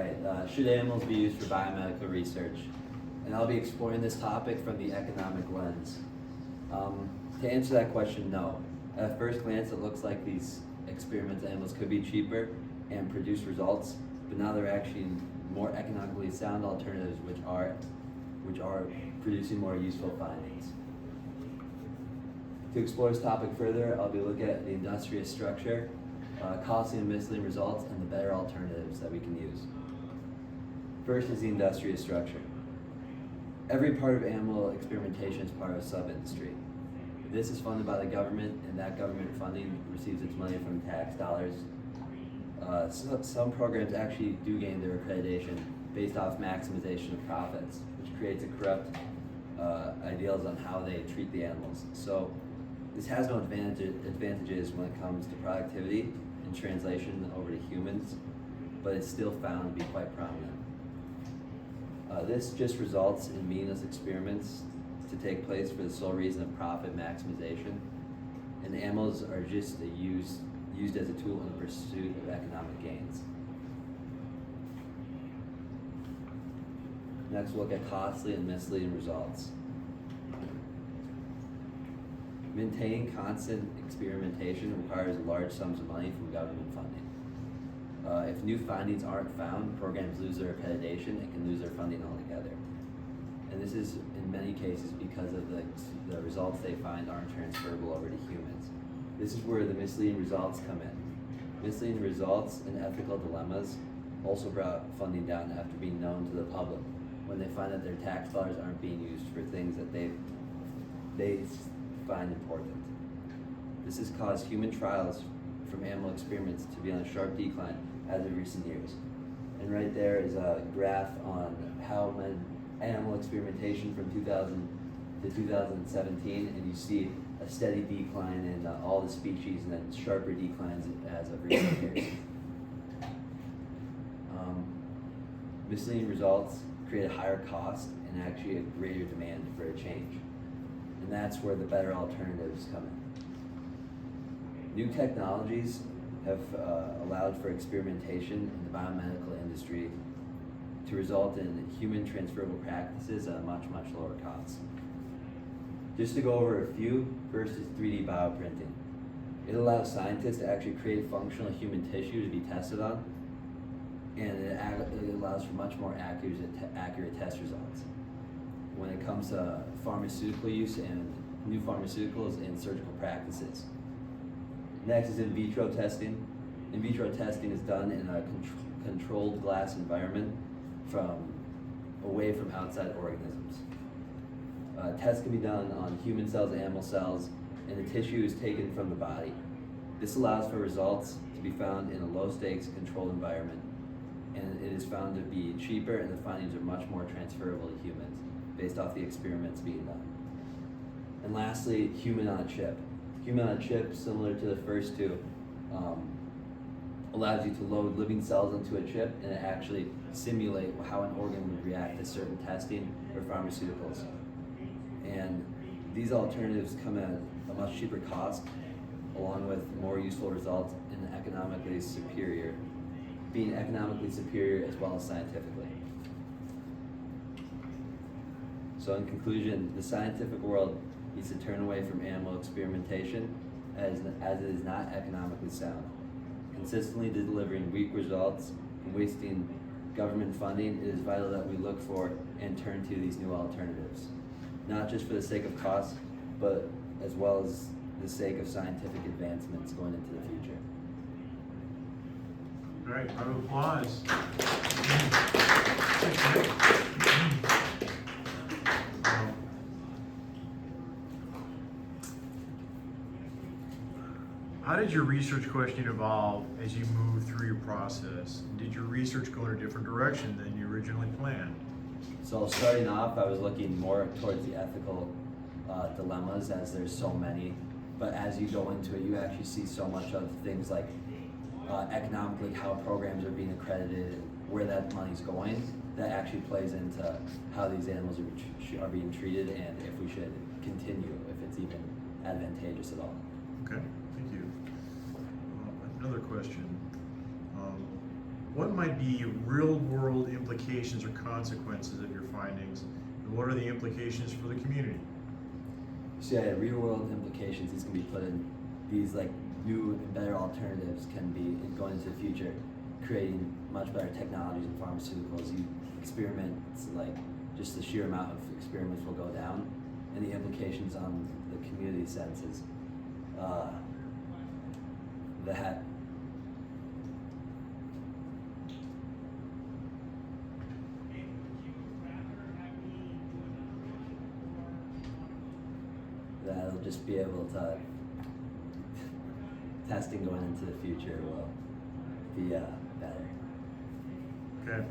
Alright, should animals be used for biomedical research? And I'll be exploring this topic from the economic lens. To answer that question, no. At first glance, it looks like these experimental animals could be cheaper and produce results, but now they're actually more economically sound alternatives which are producing more useful findings. To explore this topic further, I'll be looking at the industrious structure, costly and misleading results, and the better alternatives that we can use. First is the industrious structure. Every part of animal experimentation is part of a sub-industry. This is funded by the government, and that government funding receives its money from tax dollars. Some programs actually do gain their accreditation based off maximization of profits, which creates a corrupt ideals on how they treat the animals. So this has no advantages when it comes to productivity and translation over to humans, but it's still found to be quite prominent. This just results in meaningless experiments to take place for the sole reason of profit maximization, and animals are just used as a tool in the pursuit of economic gains. Next, we'll look at costly and misleading results. Maintaining constant experimentation requires large sums of money from government funding. If new findings aren't found, programs lose their accreditation and can lose their funding altogether. And this is in many cases because of the results they find aren't transferable over to humans. This is where the misleading results come in. Misleading results and ethical dilemmas also brought funding down after being known to the public when they find that their tax dollars aren't being used for things that they find important. This has caused human trials from animal experiments to be on a sharp decline as of recent years. And right there is a graph on how animal experimentation from 2000 to 2017, and you see a steady decline in all the species and then sharper declines as of recent years. Misleading results create a higher cost and actually a greater demand for a change. And that's where the better alternatives come in. New technologies have allowed for experimentation in the biomedical industry to result in human transferable practices at a much, much lower cost. Just to go over a few, first is 3D bioprinting. It allows scientists to actually create functional human tissue to be tested on, and it allows for much more accurate test results when it comes to pharmaceutical use and new pharmaceuticals and surgical practices. Next is in vitro testing. In vitro testing is done in a controlled glass environment away from outside organisms. Tests can be done on human cells, animal cells, and the tissue is taken from the body. This allows for results to be found in a low-stakes controlled environment, and it is found to be cheaper, and the findings are much more transferable to humans based off the experiments being done. And lastly, human on a chip. Human on a chip, similar to the first two, allows you to load living cells into a chip and actually simulate how an organ would react to certain testing or pharmaceuticals. And these alternatives come at a much cheaper cost, along with more useful results and being economically superior as well as scientifically. So in conclusion, the scientific world needs to turn away from animal experimentation as it is not economically sound. Consistently delivering weak results and wasting government funding, it is vital that we look for and turn to these new alternatives, not just for the sake of cost, but as well as the sake of scientific advancements going into the future. Great, round of applause. How did your research question evolve as you moved through your process? Did your research go in a different direction than you originally planned? So starting off, I was looking more towards the ethical dilemmas, as there's so many. But as you go into it, you actually see so much of things like economically how programs are being accredited and where that money's going. That actually plays into how these animals are being treated and if we should continue, if it's even advantageous at all. Okay, thank you. Another question. what might be real world implications or consequences of your findings, and what are the implications for the community? So yeah, real world implications, these can be put in, these like new and better alternatives can be going into the future, creating much better technologies in pharmaceuticals. You experiments, like just the sheer amount of experiments will go down, and the implications on the community senses. That that'll just be able to, testing going into the future will be better. Okay.